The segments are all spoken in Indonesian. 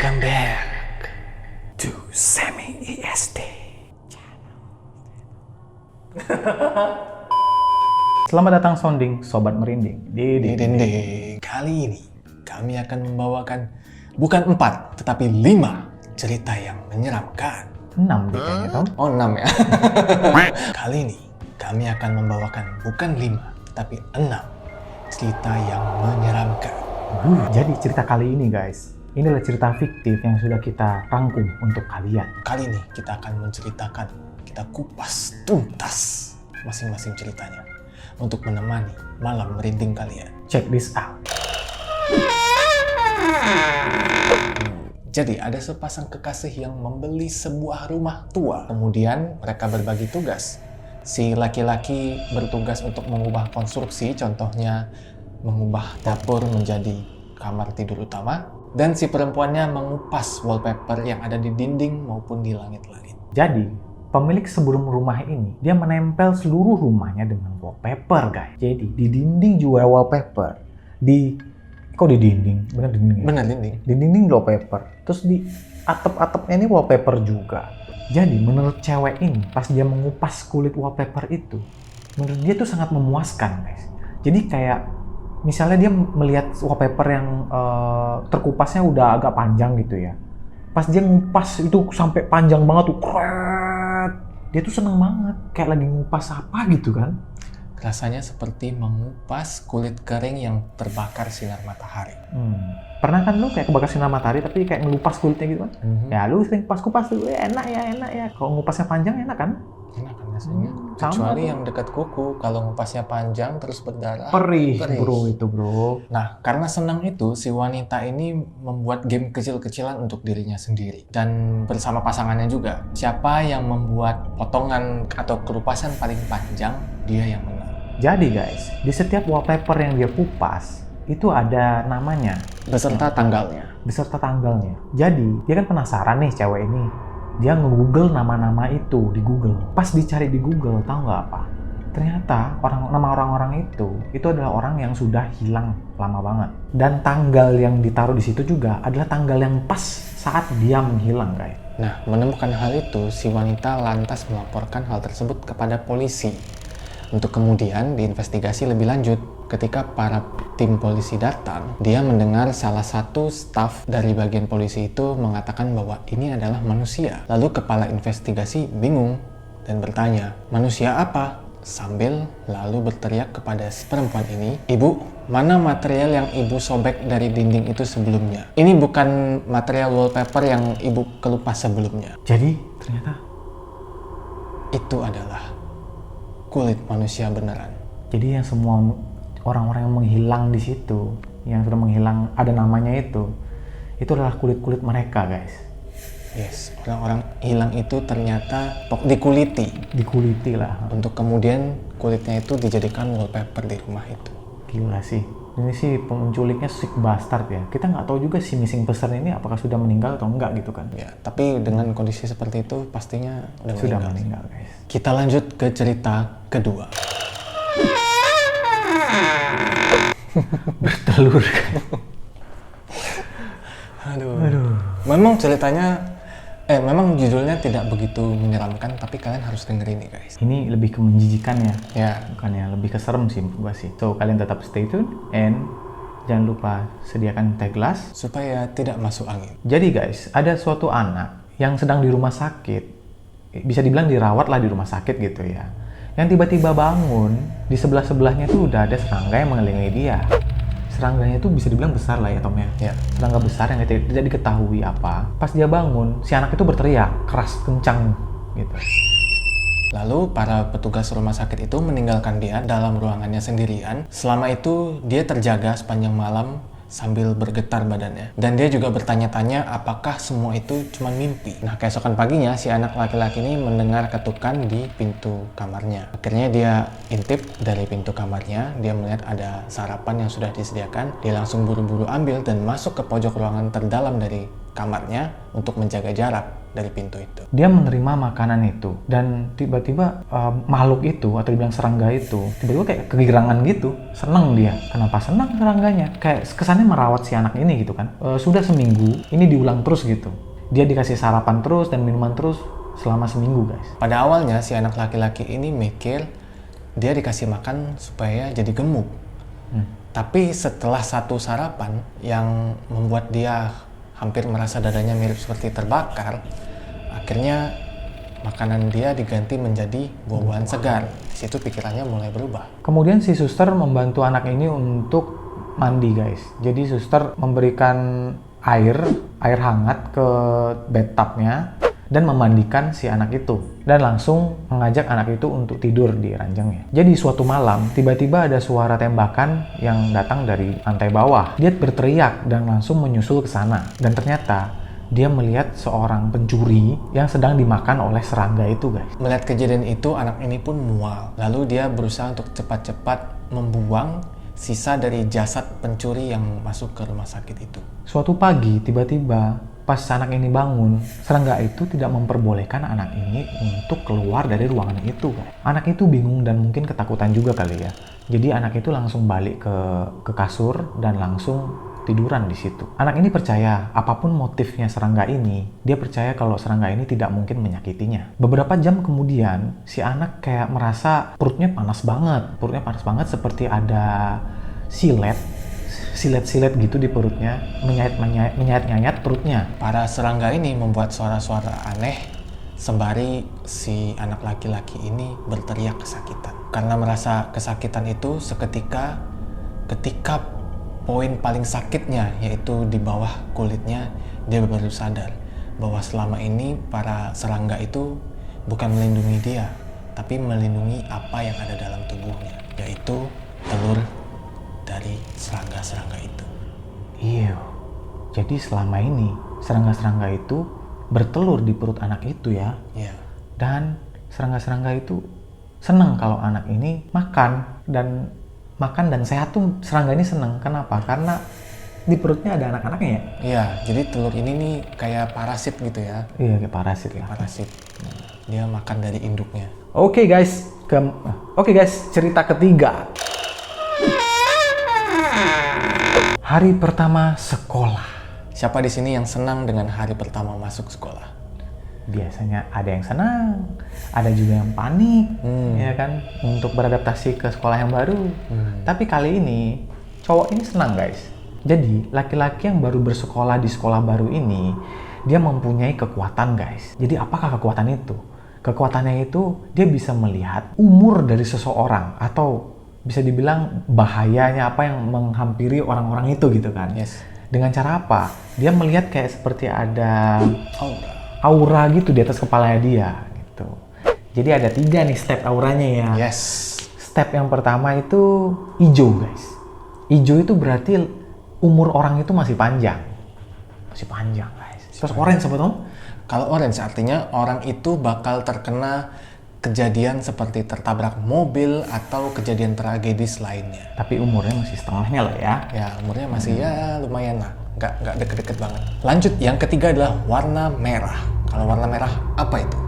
Welcome back to Semi ESD. Selamat datang sounding Sobat Merinding di Dinding. Kali ini kami akan membawakan bukan 4 tetapi 5 cerita yang menyeramkan. 6 kayaknya tau. Oh 6 ya. Kali ini kami akan membawakan bukan 5 tetapi 6 cerita yang menyeramkan. Jadi cerita kali ini guys, ini adalah cerita fiktif yang sudah kita rangkum untuk kalian. Kali ini kita akan menceritakan, kita kupas tuntas masing-masing ceritanya untuk menemani malam merinding kalian. Check this out. Jadi ada sepasang kekasih yang membeli sebuah rumah tua. Kemudian mereka berbagi tugas. Si laki-laki bertugas untuk mengubah konstruksi, contohnya mengubah dapur menjadi kamar tidur utama. Dan si perempuannya mengupas wallpaper yang ada di dinding maupun di langit-langit. Jadi pemilik sebelum rumah ini, dia menempel seluruh rumahnya dengan wallpaper guys. Jadi di dinding juga wallpaper. Kok di dinding? Bener dinding ya? Bener dinding. Di dinding wallpaper. Terus di atap-atapnya ini wallpaper juga. Jadi menurut cewek ini, pas dia mengupas kulit wallpaper itu, menurut dia tuh sangat memuaskan guys. Jadi kayak misalnya dia melihat wallpaper yang terkupasnya udah agak panjang gitu ya. Pas dia ngupas itu sampai panjang banget tuh, kret. Dia tuh seneng banget, kayak lagi ngupas apa gitu kan. Rasanya seperti mengupas kulit kering yang terbakar sinar matahari. Pernah kan lu kayak kebakar sinar matahari tapi kayak ngelupas kulitnya gitu kan? Ya lu sering kupas-kupas tuh, enak ya. Kalau ngupasnya panjang enak kan? Enak kan rasanya. Sama Kecuali tuh. yang dekat kuku, kalau ngupasnya panjang terus berdarah. Perih bro. Nah, karena senang itu, si wanita ini membuat game kecil-kecilan untuk dirinya sendiri. Dan bersama pasangannya juga. Siapa yang membuat potongan atau kelupasan paling panjang, dia yang menang. Jadi guys, di setiap wallpaper yang dia kupas, itu ada namanya. Beserta tanggalnya. Beserta tanggalnya. Jadi, dia kan penasaran nih cewek ini. Dia nge-google nama-nama itu di Google. Pas dicari di Google, tahu nggak apa? Ternyata nama orang-orang itu adalah orang yang sudah hilang lama banget. Dan tanggal yang ditaruh di situ juga adalah tanggal yang pas saat dia menghilang guys. Nah, menemukan hal itu, si wanita lantas melaporkan hal tersebut kepada polisi. Untuk kemudian diinvestigasi lebih lanjut. Ketika para tim polisi datang, dia mendengar salah satu staf dari bagian polisi itu mengatakan bahwa ini adalah manusia. Lalu kepala investigasi bingung dan bertanya, manusia apa? Sambil lalu berteriak kepada si perempuan ini, Ibu, mana material yang Ibu sobek dari dinding itu sebelumnya? Ini bukan material wallpaper yang Ibu kelupas sebelumnya. Jadi ternyata Itu adalah kulit manusia beneran. jadi yang semua orang-orang yang menghilang di situ, yang sudah menghilang ada namanya itu adalah kulit-kulit mereka guys. Yes, orang-orang hilang itu ternyata dikuliti. Dikuliti lah. Untuk kemudian kulitnya itu dijadikan wallpaper di rumah itu. Gila sih. Ini sih penculiknya sick bastard ya. Kita nggak tahu juga si missing person ini apakah sudah meninggal atau enggak gitu kan. Ya, tapi dengan kondisi seperti itu pastinya Sudah meninggal guys. Kita lanjut ke cerita kedua. Bertelur. Aduh. Memang ceritanya memang judulnya tidak begitu menyeramkan, tapi kalian harus dengerin nih guys. Ini lebih ke menjijikan ya. Ya, Bukannya lebih ke serem sih menurut gua sih. So kalian tetap stay tune and jangan lupa sediakan teh gelas. supaya tidak masuk angin. Jadi guys, ada suatu anak yang sedang di rumah sakit. Bisa dibilang dirawat lah di rumah sakit gitu ya. Yang tiba-tiba bangun, di sebelah-sebelahnya tuh udah ada serangga yang mengelilingi dia. Serangganya itu bisa dibilang besar lah ya Tom ya. Ya. Serangga besar yang tidak diketahui apa. Pas dia bangun, si anak itu berteriak keras kencang gitu. Lalu para petugas rumah sakit itu meninggalkan dia dalam ruangannya sendirian. Selama itu dia terjaga sepanjang malam sambil bergetar badannya. Dan dia juga bertanya-tanya apakah semua itu cuma mimpi. Nah, keesokan paginya si anak laki-laki ini mendengar ketukan di pintu kamarnya. Akhirnya dia intip dari pintu kamarnya, dia melihat ada sarapan yang sudah disediakan. Dia langsung buru-buru ambil dan masuk ke pojok ruangan terdalam dari kamarnya untuk menjaga jarak dari pintu itu. Dia menerima makanan itu dan tiba-tiba makhluk itu atau dibilang serangga itu tiba-tiba kayak kegirangan gitu, seneng dia. Kenapa senang serangganya? Kayak kesannya merawat si anak ini gitu kan. Sudah seminggu ini diulang terus gitu. Dia dikasih sarapan terus dan minuman terus selama seminggu guys. Pada awalnya si anak laki-laki ini mikir dia dikasih makan supaya jadi gemuk. Tapi setelah satu sarapan yang membuat dia hampir merasa dadanya mirip seperti terbakar, akhirnya makanan dia diganti menjadi buah-buahan segar. Di situ pikirannya mulai berubah. Kemudian si suster membantu anak ini untuk mandi guys. Jadi suster memberikan air hangat ke bathtubnya dan memandikan si anak itu dan langsung mengajak anak itu untuk tidur di ranjangnya. Jadi suatu malam tiba-tiba ada suara tembakan yang datang dari lantai bawah. Dia berteriak dan langsung menyusul ke sana dan ternyata dia melihat seorang pencuri yang sedang dimakan oleh serangga itu guys. Melihat kejadian itu anak ini pun mual. Lalu dia berusaha untuk cepat-cepat membuang sisa dari jasad pencuri yang masuk ke rumah sakit itu. Suatu pagi tiba-tiba pas anak ini bangun, serangga itu tidak memperbolehkan anak ini untuk keluar dari ruangan itu. Anak itu bingung dan mungkin ketakutan juga kali ya. Jadi anak itu langsung balik ke kasur dan langsung tiduran di situ. Anak ini percaya apapun motifnya serangga ini, dia percaya kalau serangga ini tidak mungkin menyakitinya. Beberapa jam kemudian, si anak kayak merasa perutnya panas banget. Perutnya panas banget seperti ada silet-silet gitu di perutnya, menyayat-nyayat perutnya. Para serangga ini membuat suara-suara aneh sembari si anak laki-laki ini berteriak kesakitan. Karena merasa kesakitan itu ketika poin paling sakitnya yaitu di bawah kulitnya, dia baru sadar bahwa selama ini para serangga itu bukan melindungi dia, tapi melindungi apa yang ada dalam tubuhnya, yaitu telur dari serangga-serangga itu. Iya, jadi selama ini serangga-serangga itu bertelur di perut anak itu ya. Iya. Dan serangga-serangga itu senang kalau anak ini makan dan sehat tuh serangga ini senang. Kenapa? Karena di perutnya ada anak-anaknya ya. Iya, jadi telur ini nih kayak parasit gitu ya. Iya, kayak parasit lah. Parasit. Dia makan dari induknya. Oke guys, cerita ketiga. Hari pertama sekolah. Siapa di sini yang senang dengan hari pertama masuk sekolah? Biasanya ada yang senang, ada juga yang panik, ya kan, untuk beradaptasi ke sekolah yang baru. Tapi kali ini cowok ini senang guys. Jadi laki-laki yang baru bersekolah di sekolah baru ini, dia mempunyai kekuatan guys. Jadi apakah kekuatan itu? Kekuatannya itu dia bisa melihat umur dari seseorang atau bisa dibilang bahayanya apa yang menghampiri orang-orang itu gitu kan. Yes. Dengan cara apa? Dia melihat kayak seperti ada aura gitu di atas kepala dia gitu. Jadi ada 3 nih step auranya ya. Yes. Step yang pertama itu hijau guys. Hijau itu berarti umur orang itu masih panjang. Masih panjang guys. Terus orange apa tuh? Kalau orange artinya orang itu bakal terkena kejadian seperti tertabrak mobil atau kejadian tragedis lainnya. Tapi umurnya masih setengahnya lah ya. Ya, umurnya masih ya lumayan lah. Nggak deket-deket banget. Lanjut, yang ketiga adalah warna merah. Kalau warna merah apa itu?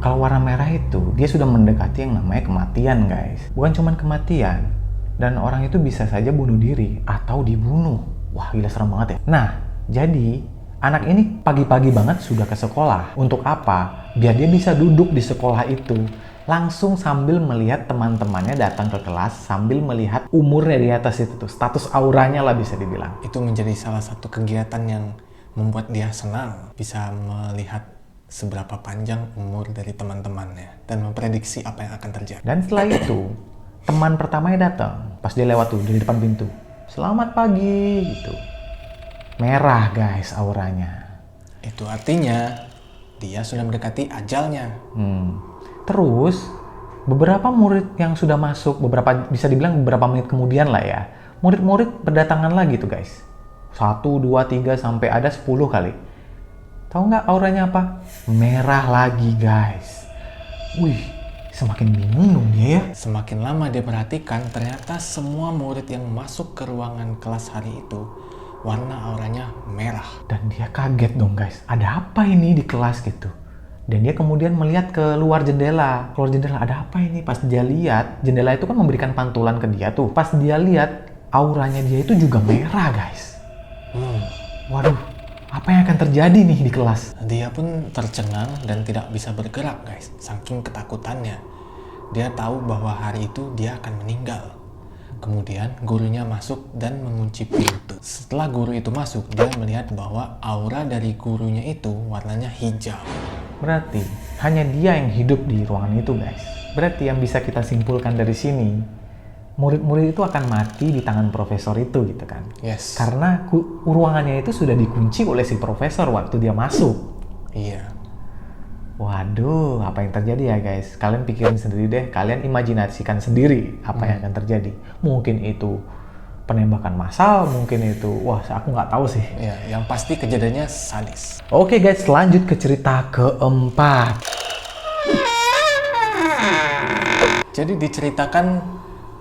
Kalau warna merah itu, dia sudah mendekati yang namanya kematian guys. Bukan cuma kematian. Dan orang itu bisa saja bunuh diri atau dibunuh. Wah gila serem banget ya. Nah, jadi anak ini pagi-pagi banget sudah ke sekolah. Untuk apa? Biar dia bisa duduk di sekolah itu. Langsung sambil melihat teman-temannya datang ke kelas. Sambil melihat umurnya di atas itu tuh. Status auranya lah bisa dibilang. Itu menjadi salah satu kegiatan yang membuat dia senang. Bisa melihat seberapa panjang umur dari teman-temannya. Dan memprediksi apa yang akan terjadi. Dan setelah itu, teman pertamanya datang. Pas dia lewat tuh dari depan pintu. Selamat pagi gitu. Merah guys auranya. Itu artinya dia sudah mendekati ajalnya. Terus beberapa murid yang sudah masuk, bisa dibilang beberapa menit kemudian lah ya, murid-murid berdatangan lagi tuh guys. 1, 2, 3 sampai ada 10 kali. Tahu nggak auranya apa? Merah lagi guys. Wih, semakin bingung dong dia ya. Semakin lama dia perhatikan, ternyata semua murid yang masuk ke ruangan kelas hari itu warna auranya merah. Dan dia kaget dong guys, ada apa ini di kelas gitu. Dan dia kemudian melihat ke luar jendela. Keluar jendela, ada apa ini? Pas dia lihat, jendela itu kan memberikan pantulan ke dia tuh. Pas dia lihat, auranya dia itu juga merah guys. Waduh, apa yang akan terjadi nih di kelas? Dia pun tercengang dan tidak bisa bergerak guys, saking ketakutannya. Dia tahu bahwa hari itu dia akan meninggal. Kemudian gurunya masuk dan mengunci pintu. Setelah guru itu masuk, dia melihat bahwa aura dari gurunya itu warnanya hijau. Berarti hanya dia yang hidup di ruangan itu guys. Berarti yang bisa kita simpulkan dari sini, murid-murid itu akan mati di tangan profesor itu gitu kan. Yes. Karena ruangannya itu sudah dikunci oleh si profesor waktu dia masuk. Iya. Waduh, apa yang terjadi ya guys? Kalian pikirin sendiri deh, kalian imajinasikan sendiri apa yang akan terjadi. Mungkin itu penembakan massal, mungkin itu, wah aku nggak tahu sih. Ya, yang pasti kejadiannya sadis. Oke guys, lanjut ke cerita keempat. Jadi diceritakan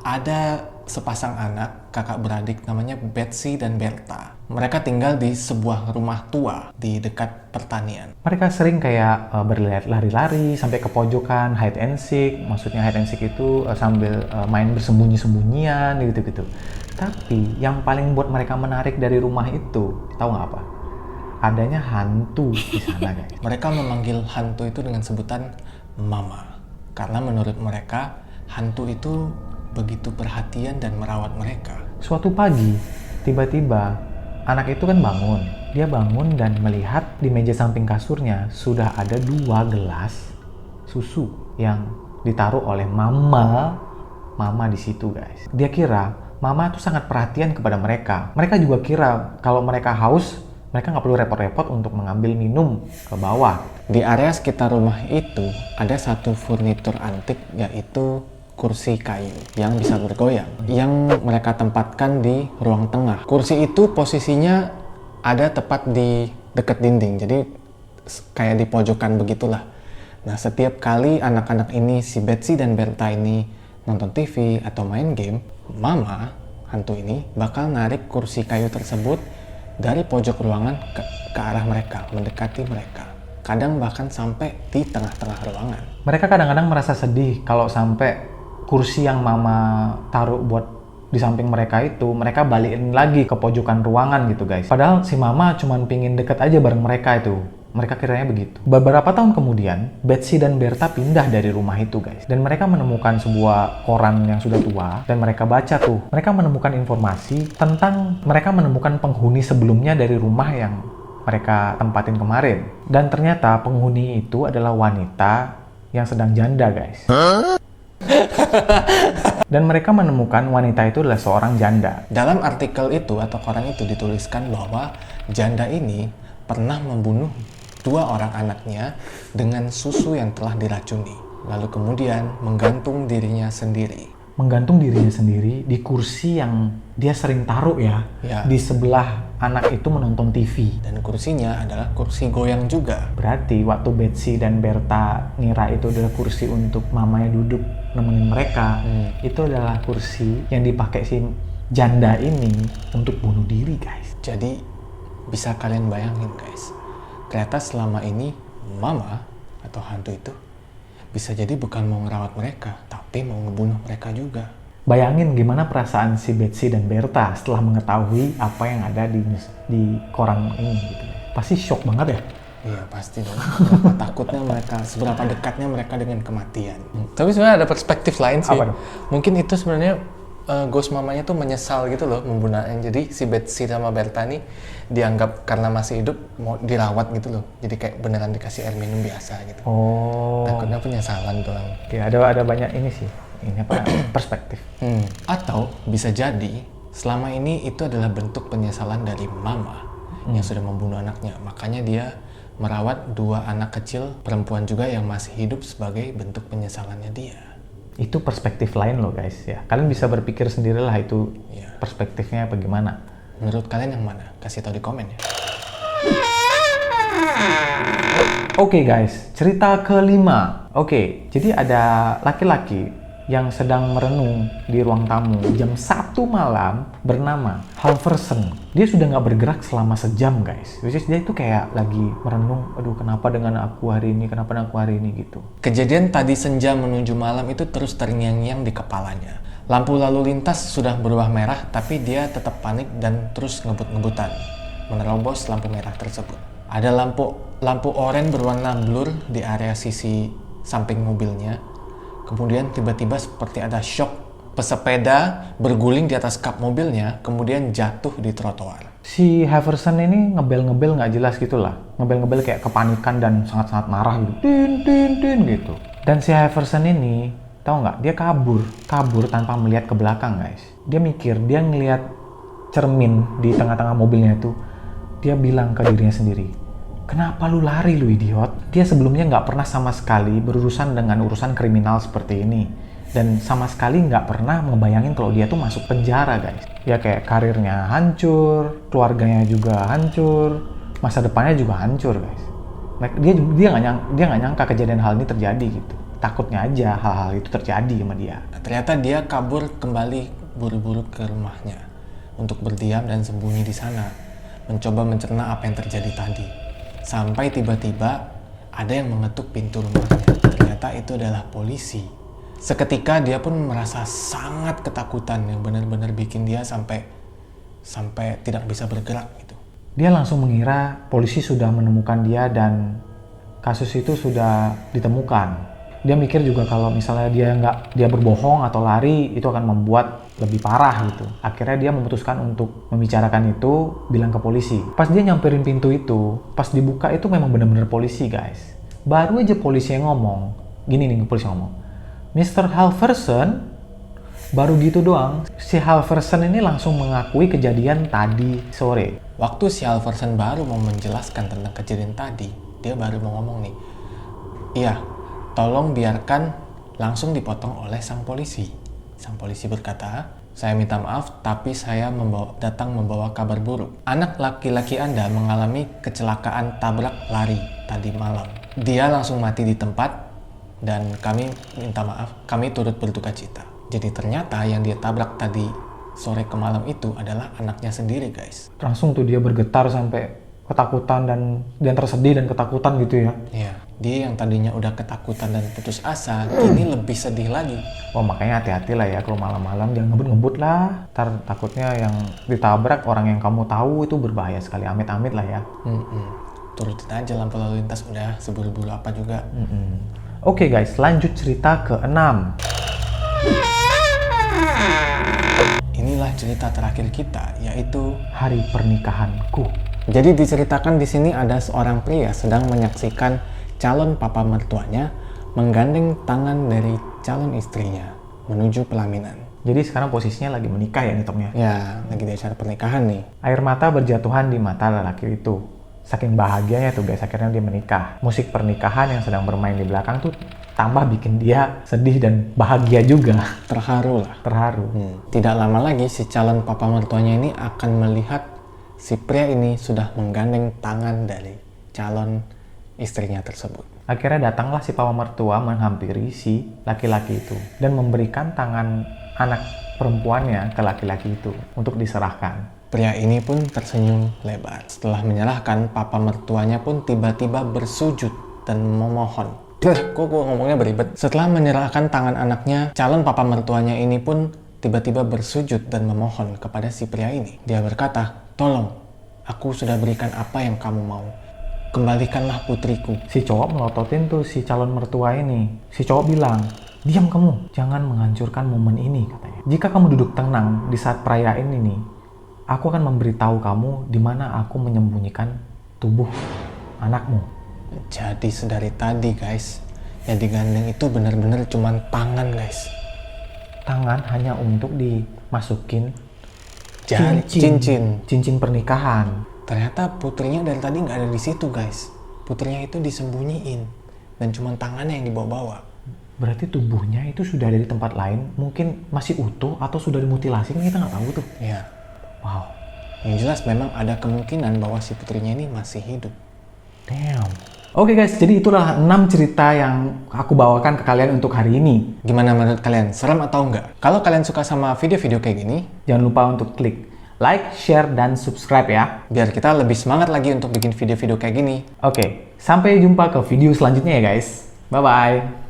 ada sepasang anak, kakak beradik namanya Betsy dan Berta. Mereka tinggal di sebuah rumah tua di dekat pertanian. Mereka sering kayak berlari-lari sampai ke pojokan, hide and seek. Maksudnya hide and seek itu sambil main bersembunyi-sembunyian gitu-gitu. Tapi yang paling buat mereka menarik dari rumah itu, tahu nggak apa? Adanya hantu di sana guys. Mereka memanggil hantu itu dengan sebutan Mama. Karena menurut mereka, hantu itu begitu perhatian dan merawat mereka. Suatu pagi, tiba-tiba anak itu kan bangun. Dia bangun dan melihat di meja samping kasurnya sudah ada 2 gelas susu yang ditaruh oleh Mama di situ guys. Dia kira Mama tuh sangat perhatian kepada mereka. Mereka juga kira kalau mereka haus, mereka nggak perlu repot-repot untuk mengambil minum ke bawah. Di area sekitar rumah itu ada satu furnitur antik, yaitu kursi kayu yang bisa bergoyang, yang mereka tempatkan di ruang tengah. Kursi itu posisinya ada tepat di dekat dinding, jadi kayak di pojokan begitulah. Nah, setiap kali anak-anak ini, si Betsy dan Berta ini nonton TV atau main game, Mama, hantu ini, bakal narik kursi kayu tersebut dari pojok ruangan ke arah mereka, mendekati mereka. Kadang bahkan sampai di tengah-tengah ruangan. Mereka kadang-kadang merasa sedih kalau sampai kursi yang Mama taruh buat di samping mereka itu, mereka balikin lagi ke pojokan ruangan gitu guys. Padahal si Mama cuman pingin deket aja bareng mereka itu. Mereka kiranya begitu. Beberapa tahun kemudian, Betsy dan Berta pindah dari rumah itu guys. Dan mereka menemukan sebuah koran yang sudah tua. Dan mereka baca tuh. Mereka menemukan informasi tentang mereka menemukan penghuni sebelumnya dari rumah yang mereka tempatin kemarin. Dan ternyata penghuni itu adalah wanita yang sedang janda guys. Dan mereka menemukan wanita itu adalah seorang janda. Dalam artikel itu atau koran itu dituliskan bahwa janda ini pernah membunuh 2 orang anaknya dengan susu yang telah diracuni. Lalu kemudian menggantung dirinya sendiri. Menggantung dirinya sendiri di kursi yang dia sering taruh ya. Di sebelah anak itu menonton TV. Dan kursinya adalah kursi goyang juga. Berarti waktu Betsy dan Berta ngira itu adalah kursi untuk mamanya duduk nemenin mereka, itu adalah kursi yang dipakai si janda ini untuk bunuh diri guys. Jadi bisa kalian bayangin guys, ternyata selama ini Mama atau hantu itu bisa jadi bukan mau ngerawat mereka, tapi mau ngebunuh mereka juga. Bayangin gimana perasaan si Betsy dan Berta setelah mengetahui apa yang ada di koran ini gitu. Pasti shock banget ya. Iya pasti dong. Seberapa takutnya mereka, seberapa dekatnya mereka dengan kematian. Tapi sebenarnya ada perspektif lain sih. Apa dong? Mungkin itu sebenarnya ghost mamanya tuh menyesal gitu loh membunuh. Jadi si Betsy sama Berta nih dianggap karena masih hidup mau dirawat gitu loh. Jadi kayak beneran dikasih air minum biasa gitu. Oh. Takutnya penyesalan doang. Ya ada banyak ini sih. Ini apa perspektif. Atau bisa jadi selama ini itu adalah bentuk penyesalan dari Mama yang sudah membunuh anaknya. Makanya dia merawat 2 anak kecil perempuan juga yang masih hidup sebagai bentuk penyesalannya dia. Itu perspektif lain loh guys ya. Kalian bisa berpikir sendirilah itu perspektifnya apa gimana. Menurut kalian yang mana? Kasih tahu di komen ya. Oke guys, cerita kelima. Oke, jadi ada laki-laki yang sedang merenung di ruang tamu jam 1 malam bernama Halverson. Dia sudah nggak bergerak selama sejam guys. Which is dia itu kayak lagi merenung, aduh kenapa dengan aku hari ini, kenapa dengan aku hari ini gitu. Kejadian tadi senja menuju malam itu terus terngiang-ngiang di kepalanya. Lampu lalu lintas sudah berubah merah, tapi dia tetap panik dan terus ngebut-ngebutan menerobos lampu merah tersebut. Ada lampu oranye berwarna blur di area sisi samping mobilnya. Kemudian tiba-tiba seperti ada shock, pesepeda berguling di atas kap mobilnya, kemudian jatuh di trotoar. Si Halverson ini ngebel-ngebel nggak jelas gitu lah. Ngebel-ngebel kayak kepanikan dan sangat-sangat marah gitu. Tin gitu. Dan si Halverson ini, tahu nggak? Dia kabur tanpa melihat ke belakang guys. Dia mikir, dia ngelihat cermin di tengah-tengah mobilnya itu. Dia bilang ke dirinya sendiri, kenapa lu lari lu idiot? Dia sebelumnya nggak pernah sama sekali berurusan dengan urusan kriminal seperti ini. Dan sama sekali nggak pernah ngebayangin kalau dia tuh masuk penjara guys. Ya kayak karirnya hancur, keluarganya juga hancur, masa depannya juga hancur guys. Dia nggak nyangka kejadian hal ini terjadi gitu. Takutnya aja hal-hal itu terjadi sama dia. Ternyata dia kabur kembali buru-buru ke rumahnya untuk berdiam dan sembunyi di sana. Mencoba mencerna apa yang terjadi tadi. Sampai tiba-tiba ada yang mengetuk pintu rumahnya. Ternyata itu adalah polisi. Seketika dia pun merasa sangat ketakutan yang benar-benar bikin dia sampai tidak bisa bergerak gitu. Dia langsung mengira polisi sudah menemukan dia dan kasus itu sudah ditemukan. Dia mikir juga kalau misalnya dia berbohong atau lari itu akan membuat lebih parah gitu. Akhirnya dia memutuskan untuk membicarakan itu, bilang ke polisi. Pas dia nyamperin pintu itu, pas dibuka itu memang benar-benar polisi guys. Baru aja polisi yang ngomong, gini nih polisi ngomong, Mr. Halverson, baru gitu doang, si Halverson ini langsung mengakui kejadian tadi sore. Waktu si Halverson baru mau menjelaskan tentang kejadian tadi, dia baru mau ngomong nih, iya, tolong biarkan langsung dipotong oleh sang polisi. Sang polisi berkata, saya minta maaf tapi saya datang membawa kabar buruk. Anak laki-laki Anda mengalami kecelakaan tabrak lari tadi malam. Dia langsung mati di tempat dan kami minta maaf, kami turut berduka cita. Jadi ternyata yang dia tabrak tadi sore ke malam itu adalah anaknya sendiri guys. Langsung tuh dia bergetar sampai ketakutan dan tersedih dan ketakutan gitu ya. Iya, dia yang tadinya udah ketakutan dan putus asa, kini lebih sedih lagi. Wah makanya hati-hati lah ya kalau malam-malam, jangan ngebut-ngebut lah. Ntar takutnya yang ditabrak orang yang kamu tahu itu berbahaya sekali, amit-amit lah ya. Turutin aja lampu lalu lintas, udah seburu-buru apa juga. Oke guys, lanjut cerita ke-6. Inilah cerita terakhir kita, yaitu Hari pernikahanku. jadi diceritakan di sini ada seorang pria sedang menyaksikan calon papa mertuanya menggandeng tangan dari calon istrinya menuju pelaminan. Jadi sekarang posisinya lagi menikah ya nih Tomnya? Ya, lagi di acara pernikahan nih. Air mata berjatuhan di mata lelaki itu. Saking bahagianya tuh guys, akhirnya dia menikah. Musik pernikahan yang sedang bermain di belakang tuh tambah bikin dia sedih dan bahagia juga. Terharu lah. Terharu. Tidak lama lagi si calon papa mertuanya ini akan melihat si pria ini sudah menggandeng tangan dari calon istrinya tersebut. Akhirnya datanglah si papa mertua menghampiri si laki-laki itu dan memberikan tangan anak perempuannya ke laki-laki itu untuk diserahkan. Pria ini pun tersenyum lebar. Setelah menyerahkan, papa mertuanya pun tiba-tiba bersujud dan memohon. Kok ngomongnya beribet. Setelah menyerahkan tangan anaknya, calon papa mertuanya ini pun tiba-tiba bersujud dan memohon kepada si pria ini. Dia berkata, tolong, aku sudah berikan apa yang kamu mau. Kembalikanlah putriku. Si cowok melototin tuh si calon mertua ini. Si cowok bilang, diam kamu, jangan menghancurkan momen ini katanya. Jika kamu duduk tenang di saat perayaan ini, aku akan memberitahu kamu di mana aku menyembunyikan tubuh anakmu. Jadi sedari tadi guys, yang digandeng itu benar-benar cuma tangan guys. Tangan hanya untuk dimasukin cincin pernikahan. Ternyata putrinya dari tadi nggak ada di situ guys. Putrinya itu disembunyiin dan cuma tangannya yang dibawa-bawa. Berarti tubuhnya itu sudah ada di tempat lain, mungkin masih utuh atau sudah dimutilasi, kan kita nggak tahu tuh. Iya. Wow. Yang jelas memang ada kemungkinan bahwa si putrinya ini masih hidup. Damn. Oke guys, jadi itulah 6 cerita yang aku bawakan ke kalian untuk hari ini. Gimana menurut kalian? Serem atau enggak? Kalau kalian suka sama video-video kayak gini, Jangan lupa untuk klik like, share, dan subscribe ya. biar kita lebih semangat lagi untuk bikin video-video kayak gini. Oke, sampai jumpa ke video selanjutnya ya guys. Bye-bye.